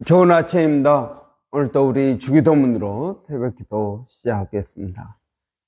좋은 아침입니다. 오늘도 우리 주기도문으로 새벽기도 시작하겠습니다.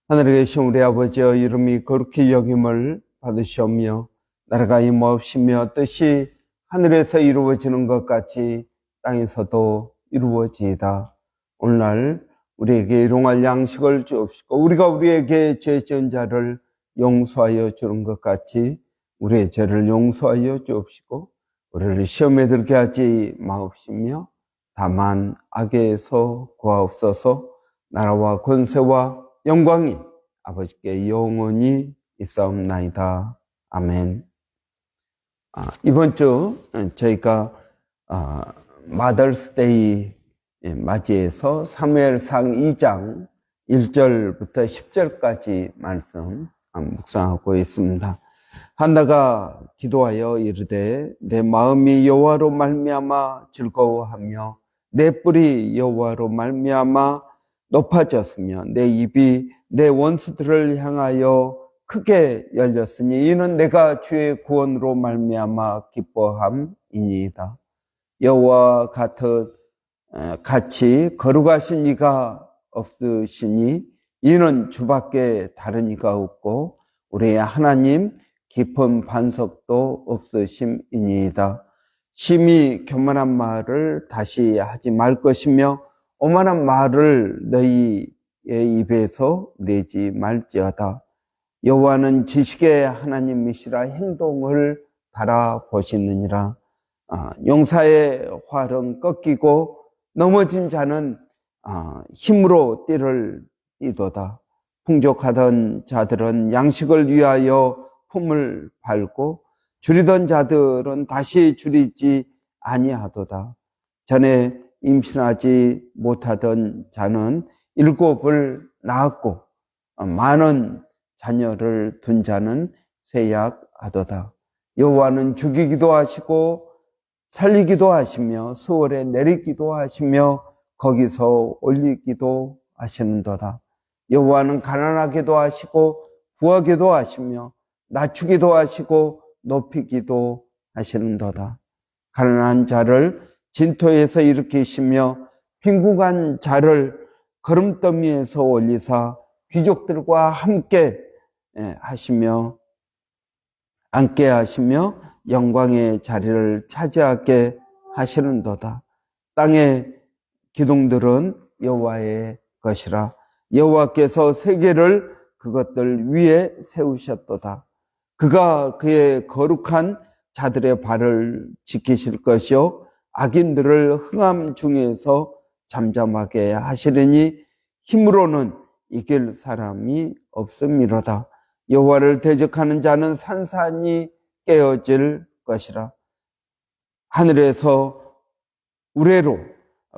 하늘에 계신 우리 아버지여, 이름이 거룩히 여김을 받으시오며 나라가 임하옵시며 뜻이 하늘에서 이루어지는 것 같이 땅에서도 이루어지이다. 오늘날 우리에게 일용할 양식을 주옵시고 우리가 우리에게 죄 지은 자를 용서하여 주는 것 같이 우리의 죄를 용서하여 주옵시고 우리를 시험에 들게 하지 마옵시며 다만 악에서 구하옵소서. 나라와 권세와 영광이 아버지께 영원히 있사옵나이다. 아멘. 이번 주 저희가 마더스데이 맞이해서 사무엘상 2장 1절부터 10절까지 말씀 묵상하고 있습니다. 한나가 기도하여 이르되 내 마음이 여호와로 말미암아 즐거워하며 내 뿔이 여호와로 말미암아 높아졌으며 내 입이 내 원수들을 향하여 크게 열렸으니 이는 내가 주의 구원으로 말미암아 기뻐함이니이다. 여호와 같이 거룩하신 이가 없으시니 이는 주밖에 다른 이가 없고 우리의 하나님 깊은 반석도 없으심이니이다. 심히 교만한 말을 다시 하지 말 것이며 오만한 말을 너희의 입에서 내지 말지어다. 여호와는 지식의 하나님이시라 행동을 바라보시느니라. 용사의 활은 꺾이고 넘어진 자는 힘으로 띠를 띠도다. 풍족하던 자들은 양식을 위하여 품을 밟고 줄이던 자들은 다시 줄이지 아니하도다. 전에 임신하지 못하던 자는 7을 낳았고 많은 자녀를 둔 자는 쇠약하도다. 여호와는 죽이기도 하시고 살리기도 하시며 수월에 내리기도 하시며 거기서 올리기도 하시는도다. 여호와는 가난하게도 하시고 부하게도 하시며 낮추기도 하시고 높이기도 하시는도다. 가난한 자를 진토에서 일으키시며 빈궁한 자를 거름더미에서 올리사 귀족들과 함께 하시며 영광의 자리를 차지하게 하시는도다. 땅의 기둥들은 여호와의 것이라. 여호와께서 세계를 그것들 위에 세우셨도다. 그가 그의 거룩한 자들의 발을 지키실 것이요 악인들을 흥함 중에서 잠잠하게 하시리니 힘으로는 이길 사람이 없음이로다. 여호와를 대적하는 자는 산산이 깨어질 것이라. 하늘에서 우레로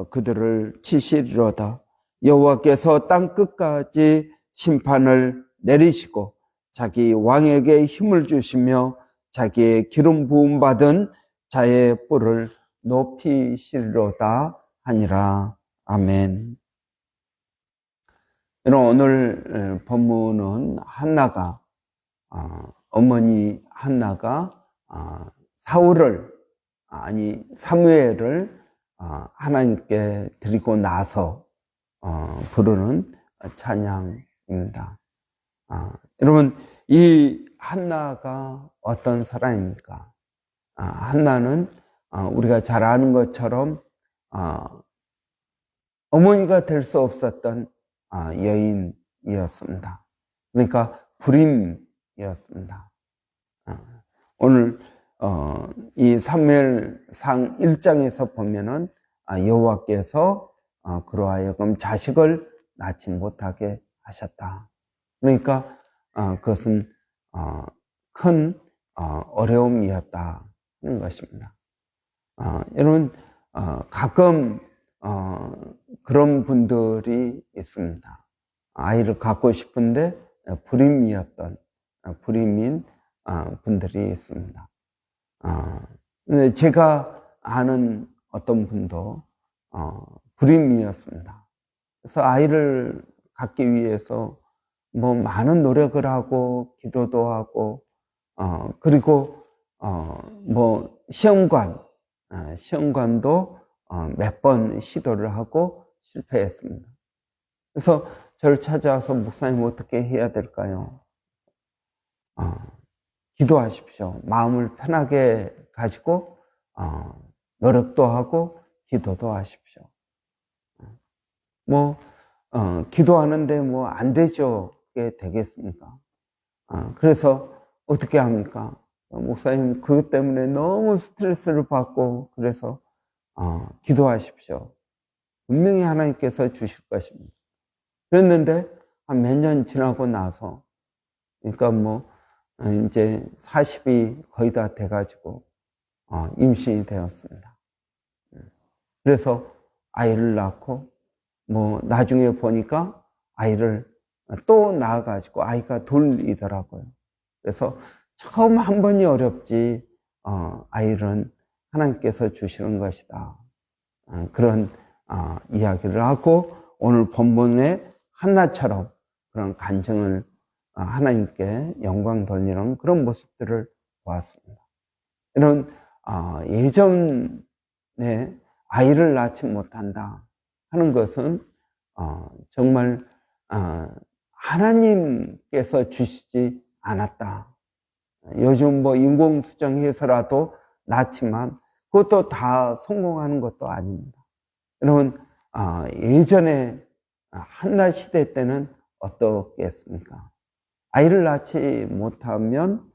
그들을 치시리로다. 여호와께서 땅 끝까지 심판을 내리시고 자기 왕에게 힘을 주시며 자기의 기름 부음 받은 자의 뿔을 높이시리로다 하니라. 아멘. 오늘 본문은 한나가 어머니 한나가 사무엘을 하나님께 드리고 나서 부르는 찬양입니다. 여러분, 이 한나가 어떤 사람입니까? 한나는 우리가 잘 아는 것처럼 어머니가 될 수 없었던 여인이었습니다. 그러니까 불임이었습니다. 오늘 이 사무엘상 1장에서 보면은 여호와께서 그로 하여금 자식을 낳지 못하게 하셨다. 그러니까 그것은 큰 어려움이었다는 것입니다. 여러분, 가끔 그런 분들이 있습니다. 아이를 갖고 싶은데 불임인 분들이 있습니다. 근데 제가 아는 어떤 분도 불임이었습니다. 그래서 아이를 갖기 위해서 많은 노력을 하고 기도도 하고 그리고 시험관도 몇 번 시도를 하고 실패했습니다. 그래서 저를 찾아와서 목사님 어떻게 해야 될까요? 기도하십시오. 마음을 편하게 가지고 노력도 하고 기도도 하십시오. 기도하는데 안 되죠. 그게 되겠습니까? 그래서 어떻게 합니까? 목사님 그것 때문에 너무 스트레스를 받고 그래서 기도하십시오. 분명히 하나님께서 주실 것입니다. 그랬는데 한 몇 년 지나고 나서 그러니까 이제 40이 거의 다 돼가지고 임신이 되었습니다. 그래서 아이를 낳고 나중에 보니까 아이를 또 낳아가지고 아이가 둘이더라고요. 그래서 처음 한 번이 어렵지 아이는 하나님께서 주시는 것이다. 그런 이야기를 하고 오늘 본문의 한나처럼 그런 간증을 하나님께 영광 돌리는 그런 모습들을 보았습니다. 이런 예전에 아이를 낳지 못한다 하는 것은 정말 하나님께서 주시지 않았다. 요즘 인공수정해서라도 낳지만 그것도 다 성공하는 것도 아닙니다. 여러분 예전에 한나 시대 때는 어떻겠습니까? 아이를 낳지 못하면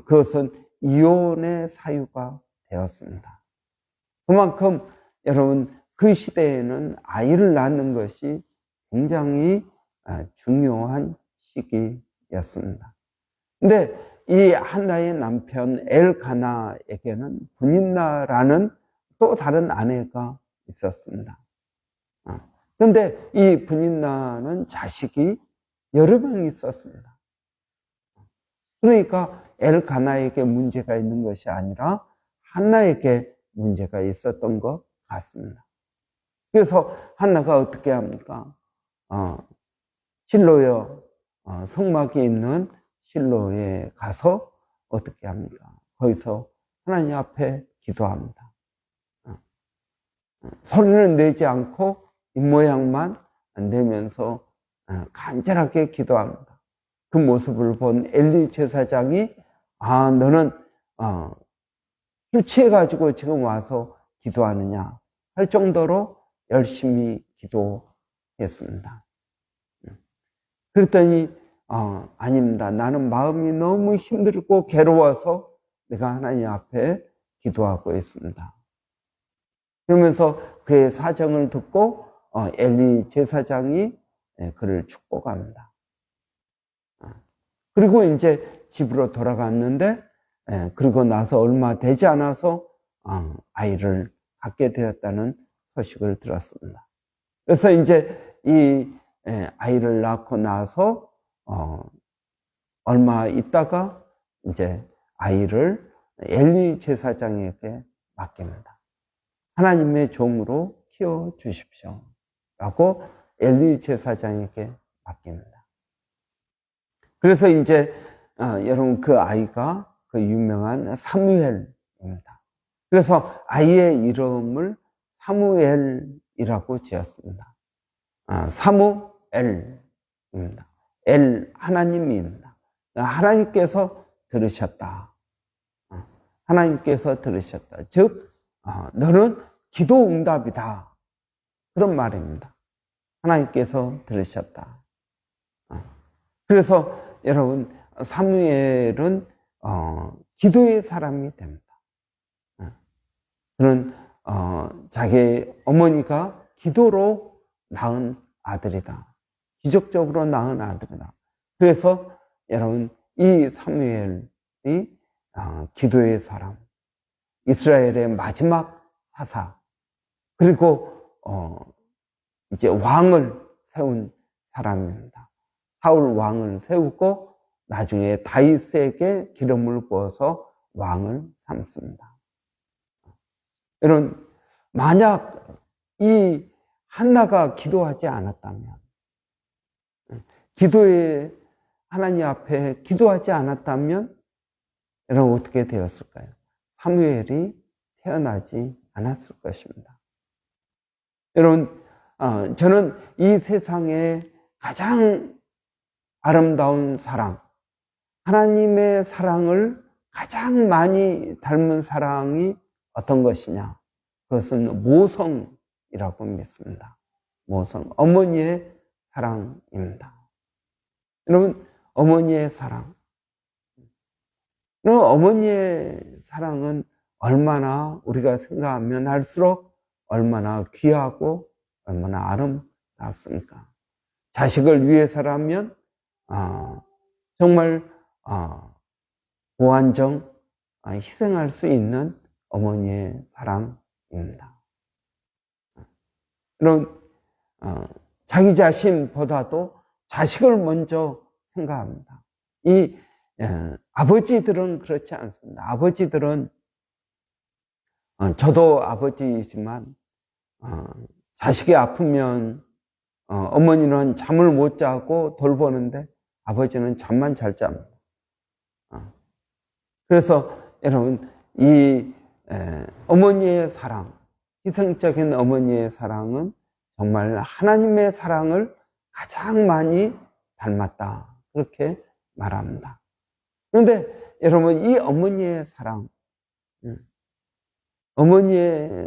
그것은 이혼의 사유가 되었습니다. 그만큼 여러분 그 시대에는 아이를 낳는 것이 굉장히 중요한 시기였습니다. 근데 이 한나의 남편 엘가나에게는 브닌나라는 또 다른 아내가 있었습니다. 그런데 이 브닌나는 자식이 여러 명 있었습니다. 그러니까 엘가나에게 문제가 있는 것이 아니라 한나에게 문제가 있었던 것 같습니다. 그래서 한나가 어떻게 합니까? 실로요, 성막이 있는 실로에 가서 어떻게 합니까? 거기서 하나님 앞에 기도합니다. 소리는 내지 않고 입모양만 내면서 간절하게 기도합니다. 그 모습을 본 엘리 제사장이 너는 술 취해가지고 지금 와서 기도하느냐 할 정도로 열심히 기도했습니다. 그랬더니 아닙니다. 나는 마음이 너무 힘들고 괴로워서 내가 하나님 앞에 기도하고 있습니다. 그러면서 그의 사정을 듣고 엘리 제사장이 그를 축복합니다. 그리고 이제 집으로 돌아갔는데 그리고 나서 얼마 되지 않아서 아이를 갖게 되었다는 소식을 들었습니다. 그래서 이제 이 아이를 낳고 나서 얼마 있다가 이제 아이를 엘리 제사장에게 맡깁니다. 하나님의 종으로 키워 주십시오 라고 엘리 제사장에게 맡깁니다. 그래서 이제 여러분 그 아이가 그 유명한 사무엘입니다. 그래서 아이의 이름을 사무엘이라고 지었습니다. 사무엘입니다. 엘 하나님입니다. 하나님께서 들으셨다. 하나님께서 들으셨다. 즉 너는 기도 응답이다. 그런 말입니다. 하나님께서 들으셨다. 그래서 여러분 사무엘은 기도의 사람이 됩니다. 그는 자기 어머니가 기도로 낳은 아들이다. 기적적으로 낳은 아들이다. 그래서 여러분 이 사무엘이 기도의 사람, 이스라엘의 마지막 사사, 그리고 이제 왕을 세운 사람입니다. 사울 왕을 세우고 나중에 다윗에게 기름을 부어서 왕을 삼습니다. 여러분, 만약 이 한나가 기도하지 않았다면, 기도에 하나님 앞에 기도하지 않았다면 여러분 어떻게 되었을까요? 사무엘이 태어나지 않았을 것입니다. 여러분, 저는 이 세상에 가장 아름다운 사랑, 하나님의 사랑을 가장 많이 닮은 사랑이 어떤 것이냐? 그것은 모성이라고 믿습니다. 모성, 어머니의 사랑입니다. 여러분, 어머니의 사랑. 어머니의 사랑은 얼마나 우리가 생각하면 할수록 얼마나 귀하고 얼마나 아름답습니까? 자식을 위해서라면 정말 무한정 희생할 수 있는 어머니의 사랑입니다. 여러분, 자기 자신보다도 자식을 먼저 생각합니다. 아버지들은 그렇지 않습니다. 아버지들은 저도 아버지이지만 자식이 아프면 어머니는 잠을 못 자고 돌보는데 아버지는 잠만 잘 잡니다. 그래서 여러분, 이 어머니의 사랑, 희생적인 어머니의 사랑은 정말 하나님의 사랑을 가장 많이 닮았다, 그렇게 말합니다. 그런데 여러분, 이 어머니의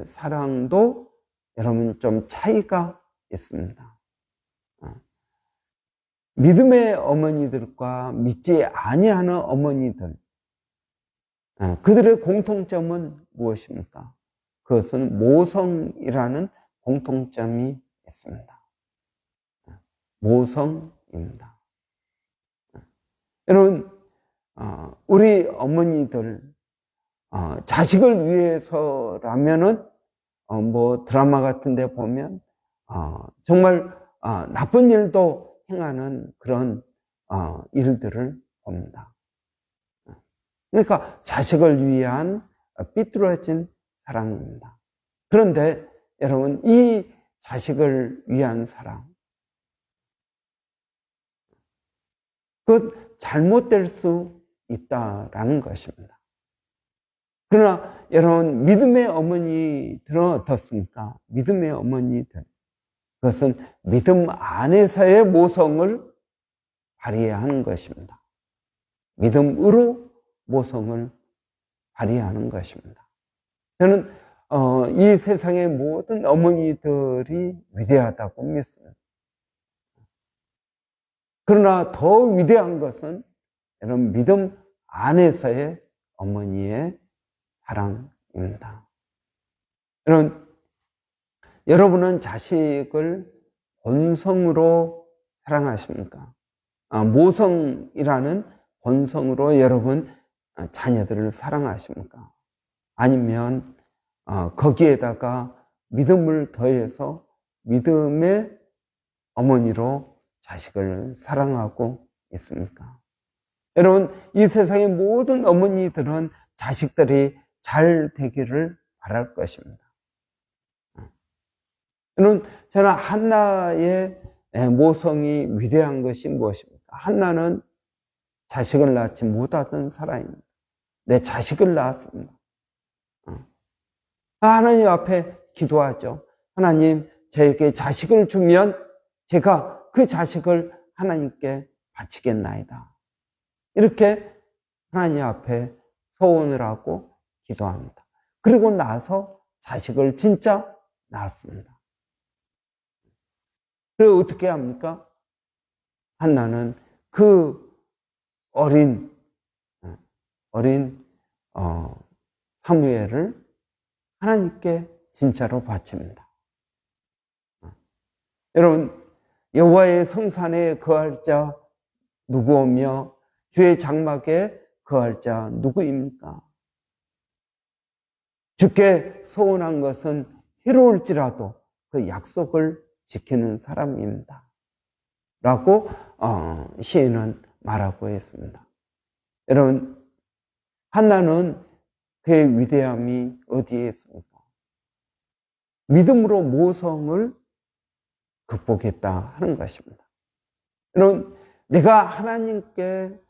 사랑도 여러분 좀 차이가 있습니다. 믿음의 어머니들과 믿지 아니하는 어머니들, 그들의 공통점은 무엇입니까? 그것은 모성이라는 공통점이 있습니다. 모성입니다. 여러분, 우리 어머니들, 자식을 위해서라면은, 드라마 같은 데 보면, 정말, 나쁜 일도 행하는 그런, 일들을 봅니다. 그러니까 자식을 위한 삐뚤어진 사랑입니다. 그런데 여러분, 이 자식을 위한 사랑, 그것 잘못될 수 있다라는 것입니다. 그러나 여러분, 믿음의 어머니들은 어떻습니까? 믿음의 어머니들, 그것은 믿음 안에서의 모성을 발휘하는 것입니다. 믿음으로 모성을 발휘하는 것입니다. 저는 이 세상의 모든 어머니들이 위대하다고 믿습니다. 그러나 더 위대한 것은 여러분, 믿음 안에서의 어머니의 사랑입니다. 여러분은 자식을 본성으로 사랑하십니까? 모성이라는 본성으로 여러분 자녀들을 사랑하십니까? 아니면 거기에다가 믿음을 더해서 믿음의 어머니로 자식을 사랑하고 있습니까? 여러분, 이 세상의 모든 어머니들은 자식들이 잘 되기를 바랄 것입니다. 여러분, 저는 한나의 모성이 위대한 것이 무엇입니까? 한나는 자식을 낳지 못하던 사람입니다. 내 자식을 낳았습니다. 하나님 앞에 기도하죠. 하나님, 저에게 자식을 주면 제가 그 자식을 하나님께 바치겠나이다. 이렇게 하나님 앞에 소원을 하고 기도합니다. 그리고 나서 자식을 진짜 낳았습니다. 그리고 어떻게 합니까? 한나는 그 어린 사무엘을 하나님께 진짜로 바칩니다. 여러분, 여호와의 성산에 거할 자 누구오며 주의 장막에 거할 자 누구입니까? 주께 소원한 것은 해로울지라도 그 약속을 지키는 사람입니다. 라고 시인은 말하고 있습니다. 여러분, 한나는 그의 위대함이 어디에 있습니까? 믿음으로 모성을 극복했다 하는 것입니다. 여러분, 내가 하나님께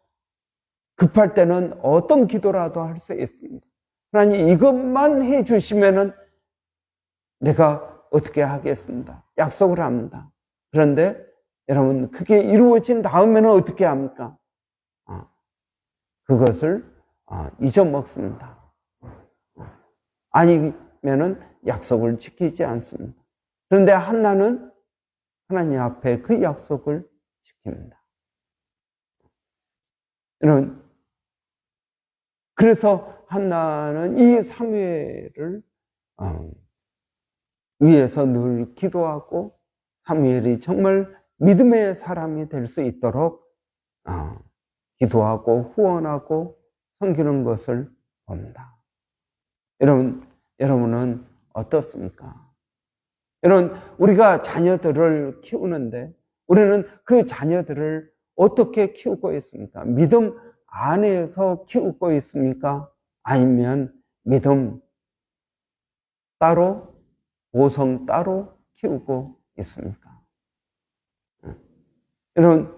급할 때는 어떤 기도라도 할 수 있습니다. 하나님, 이것만 해 주시면은 내가 어떻게 하겠습니다. 약속을 합니다. 그런데 여러분, 그게 이루어진 다음에는 어떻게 합니까? 그것을 잊어먹습니다. 아니면은 약속을 지키지 않습니다. 그런데 한나는 하나님 앞에 그 약속을 지킵니다. 여러분, 그래서 한나는 이 사무엘을 위해서 늘 기도하고 사무엘이 정말 믿음의 사람이 될 수 있도록 기도하고 후원하고 섬기는 것을 봅니다. 여러분은 어떻습니까? 여러분, 우리가 자녀들을 키우는데 우리는 그 자녀들을 어떻게 키우고 있습니까? 믿음 안에서 키우고 있습니까? 아니면 믿음 따로, 모성 따로 키우고 있습니까? 여러분,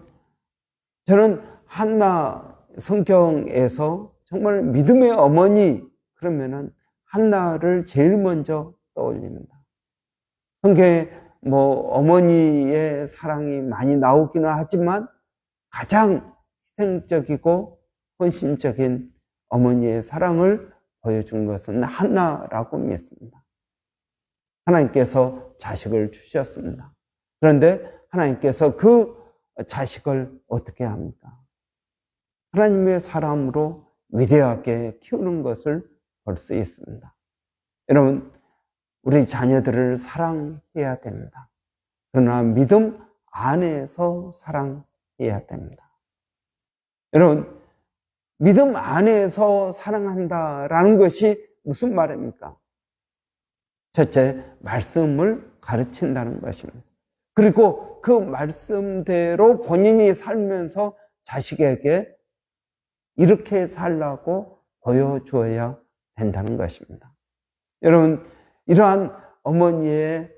저는 한나 성경에서 정말 믿음의 어머니 그러면은 한나를 제일 먼저 떠올립니다. 성경에 어머니의 사랑이 많이 나오기는 하지만 가장 희생적이고 헌신적인 어머니의 사랑을 보여준 것은 한나라고 믿습니다. 하나님께서 자식을 주셨습니다. 그런데 하나님께서 그 자식을 어떻게 합니까? 하나님의 사람으로 위대하게 키우는 것을 볼 수 있습니다. 여러분, 우리 자녀들을 사랑해야 됩니다. 그러나 믿음 안에서 사랑해야 됩니다. 여러분, 믿음 안에서 사랑한다라는 것이 무슨 말입니까? 첫째, 말씀을 가르친다는 것입니다. 그리고 그 말씀대로 본인이 살면서 자식에게 이렇게 살라고 보여주어야 된다는 것입니다. 여러분, 이러한 어머니의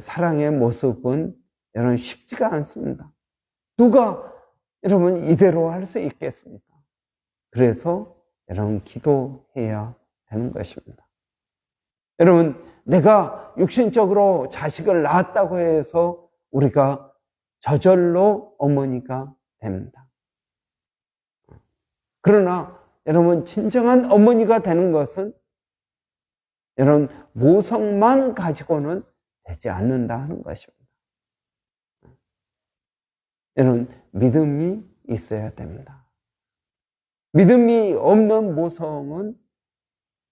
사랑의 모습은 여러분 쉽지가 않습니다. 누가 여러분 이대로 할 수 있겠습니까? 그래서 여러분 기도해야 되는 것입니다. 여러분, 내가 육신적으로 자식을 낳았다고 해서 우리가 저절로 어머니가 됩니다. 그러나 여러분, 진정한 어머니가 되는 것은 여러분 모성만 가지고는 되지 않는다 하는 것입니다. 여러분, 믿음이 있어야 됩니다. 믿음이 없는 모성은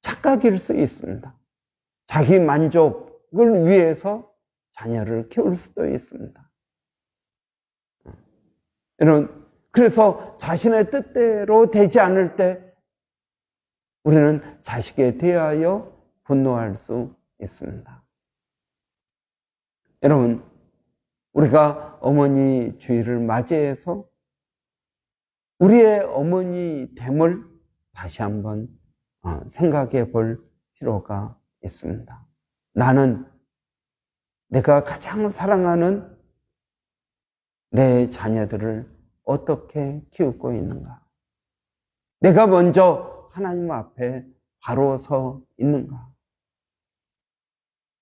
착각일 수 있습니다. 자기 만족을 위해서 자녀를 키울 수도 있습니다. 여러분, 그래서 자신의 뜻대로 되지 않을 때 우리는 자식에 대하여 분노할 수 있습니다. 여러분, 우리가 어머니 주일을 맞이해서 우리의 어머니됨을 다시 한번 생각해 볼 필요가 있습니다. 나는 내가 가장 사랑하는 내 자녀들을 어떻게 키우고 있는가? 내가 먼저 하나님 앞에 바로 서 있는가?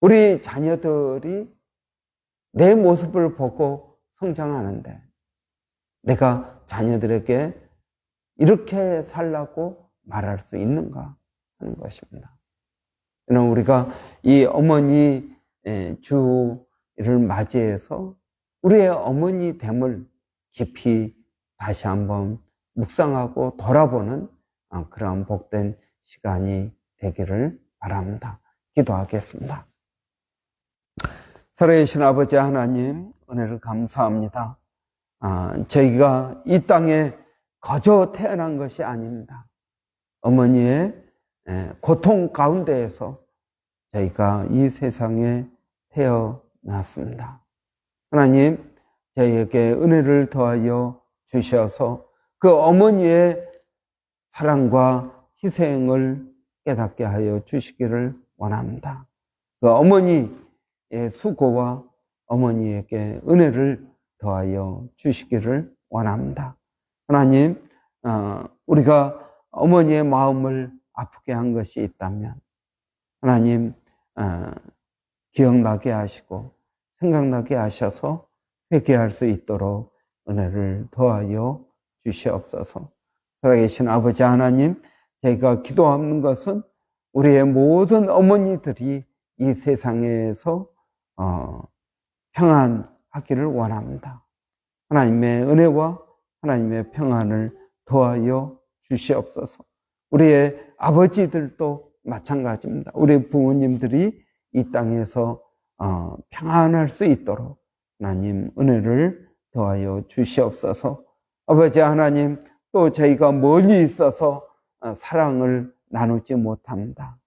우리 자녀들이 내 모습을 보고 성장하는데 내가 자녀들에게 이렇게 살라고 말할 수 있는가 하는 것입니다. 우리가 이 어머니 주를 맞이해서 우리의 어머니됨을 깊이 다시 한번 묵상하고 돌아보는 그러한 복된 시간이 되기를 바랍니다. 기도하겠습니다. 살아계신 아버지 하나님, 은혜를 감사합니다. 저희가 이 땅에 거저 태어난 것이 아닙니다. 어머니의 고통 가운데에서 저희가 이 세상에 태어났습니다. 하나님, 저희에게 은혜를 더하여 주셔서 그 어머니의 사랑과 희생을 깨닫게 하여 주시기를 원합니다. 그 어머니의 수고와 어머니에게 은혜를 더하여 주시기를 원합니다. 하나님, 우리가 어머니의 마음을 아프게 한 것이 있다면 하나님, 기억나게 하시고 생각나게 하셔서 회개할 수 있도록 은혜를 더하여 주시옵소서. 살아계신 아버지 하나님, 저희가 기도하는 것은 우리의 모든 어머니들이 이 세상에서 평안하기를 원합니다. 하나님의 은혜와 하나님의 평안을 더하여 주시옵소서. 우리의 아버지들도 마찬가지입니다. 우리 부모님들이 이 땅에서 평안할 수 있도록 하나님 은혜를 더하여 주시옵소서. 아버지 하나님, 또 저희가 멀리 있어서 사랑을 나누지 못합니다.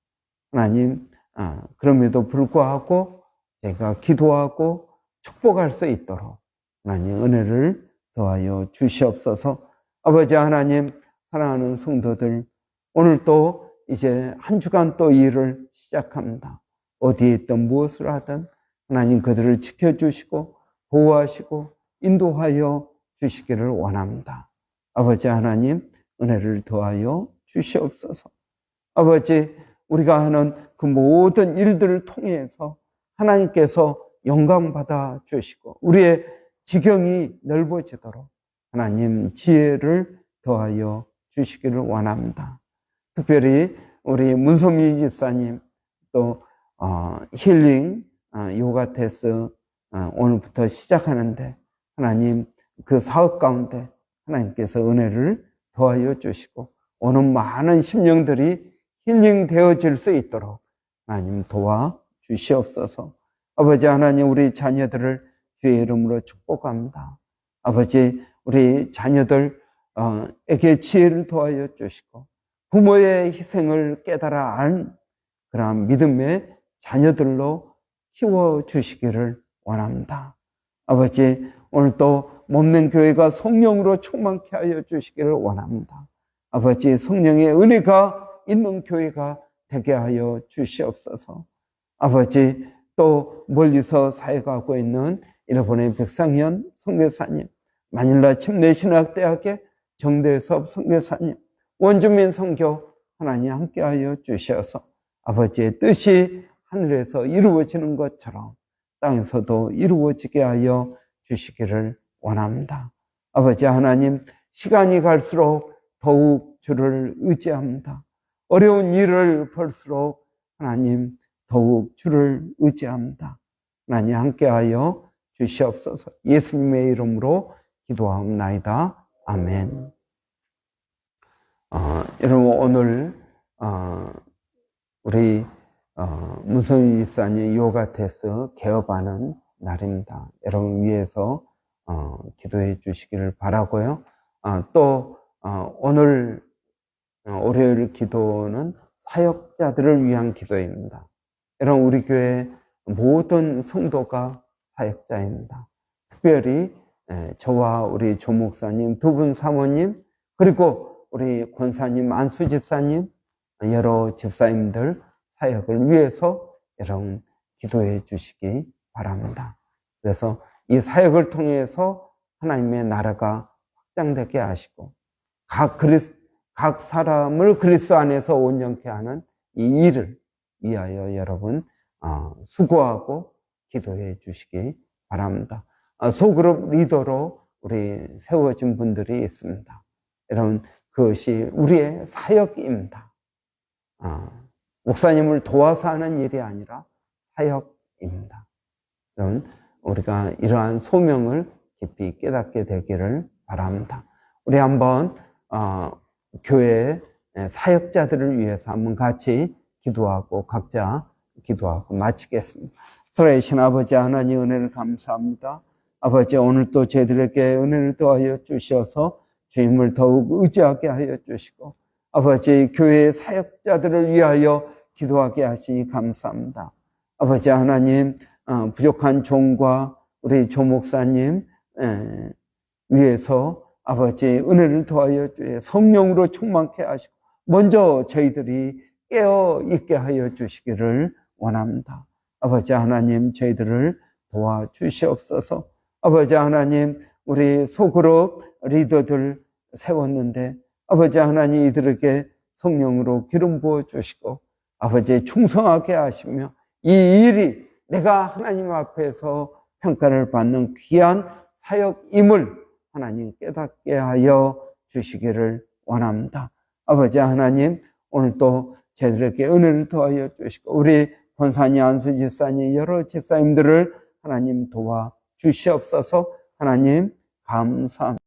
하나님, 그럼에도 불구하고 저희가 기도하고 축복할 수 있도록 하나님 은혜를 더하여 주시옵소서. 아버지 하나님, 사랑하는 성도들, 오늘 또 이제 한 주간 또 일을 시작합니다. 어디에 있든 무엇을 하든 하나님 그들을 지켜주시고 보호하시고 인도하여 주시기를 원합니다. 아버지 하나님, 은혜를 더하여 주시옵소서. 아버지, 우리가 하는 그 모든 일들을 통해서 하나님께서 영광받아 주시고 우리의 지경이 넓어지도록 하나님 지혜를 더하여 주시기를 원합니다. 특별히 우리 문소미 집사님, 또 힐링 요가 테스 오늘부터 시작하는데 하나님 그 사업 가운데 하나님께서 은혜를 더하여 주시고 오는 많은 심령들이 힐링 되어질 수 있도록 하나님 도와 주시옵소서. 아버지 하나님, 우리 자녀들을 주의 이름으로 축복합니다. 아버지, 우리 자녀들에게 지혜를 더하여 주시고 부모의 희생을 깨달아 안 그러한 믿음의 자녀들로 키워주시기를 원합니다. 아버지, 오늘도 몸된 교회가 성령으로 충만케 하여 주시기를 원합니다. 아버지, 성령의 은혜가 있는 교회가 되게 하여 주시옵소서. 아버지, 또 멀리서 사역하고 있는 일본의 백상현 선교사님, 마닐라 침례신학대학의 정대섭 선교사님, 원주민 선교 하나님 함께하여 주셔서 아버지의 뜻이 하늘에서 이루어지는 것처럼 땅에서도 이루어지게 하여 주시기를 원합니다. 아버지 하나님, 시간이 갈수록 더욱 주를 의지합니다. 어려운 일을 볼수록 하나님 더욱 주를 의지합니다. 하나님 함께하여 주시옵소서. 예수님의 이름으로 기도하옵나이다. 아멘. 여러분, 오늘 우리 문소희 집사님 요가 테스 개업하는 날입니다. 여러분 위해서 기도해 주시기를 바라고요. 또 오늘 월요일 기도는 사역자들을 위한 기도입니다. 여러분, 우리 교회 모든 성도가 사역자입니다. 특별히 저와 우리 조 목사님, 두 분 사모님, 그리고 우리 권사님, 안수 집사님, 여러 집사님들 사역을 위해서 여러분 기도해 주시기 바랍니다. 그래서 이 사역을 통해서 하나님의 나라가 확장되게 하시고 각 사람을 그리스도 안에서 온전케 하는 이 일을 위하여 여러분 수고하고 기도해 주시기 바랍니다. 소그룹 리더로 우리 세워진 분들이 있습니다. 여러분, 그것이 우리의 사역입니다. 목사님을 도와서 하는 일이 아니라 사역입니다. 여러분, 우리가 이러한 소명을 깊이 깨닫게 되기를 바랍니다. 우리 한번 교회 사역자들을 위해서 한번 같이 기도하고 각자 기도하고 마치겠습니다. 살아계신 아버지 하나님, 은혜를 감사합니다. 아버지, 오늘 또 저희들에게 은혜를 더하여 주셔서 주님을 더욱 의지하게 하여 주시고 아버지, 교회의 사역자들을 위하여 기도하게 하시니 감사합니다. 아버지 하나님, 부족한 종과 우리 조 목사님 위해서 아버지 은혜를 더하여 주여 성령으로 충만케 하시고 먼저 저희들이 깨어 있게 하여 주시기를 원합니다. 아버지 하나님, 저희들을 도와주시옵소서. 아버지 하나님, 우리 소그룹 리더들 세웠는데 아버지 하나님, 이들에게 성령으로 기름 부어 주시고 아버지 충성하게 하시며 이 일이 내가 하나님 앞에서 평가를 받는 귀한 사역임을 하나님 깨닫게 하여 주시기를 원합니다. 아버지 하나님, 오늘도 저희들에게 은혜를 더하여 주시고 우리 권사님, 안수 집사님, 여러 집사님들을 하나님 도와 주시옵소서. 하나님 감사합니다.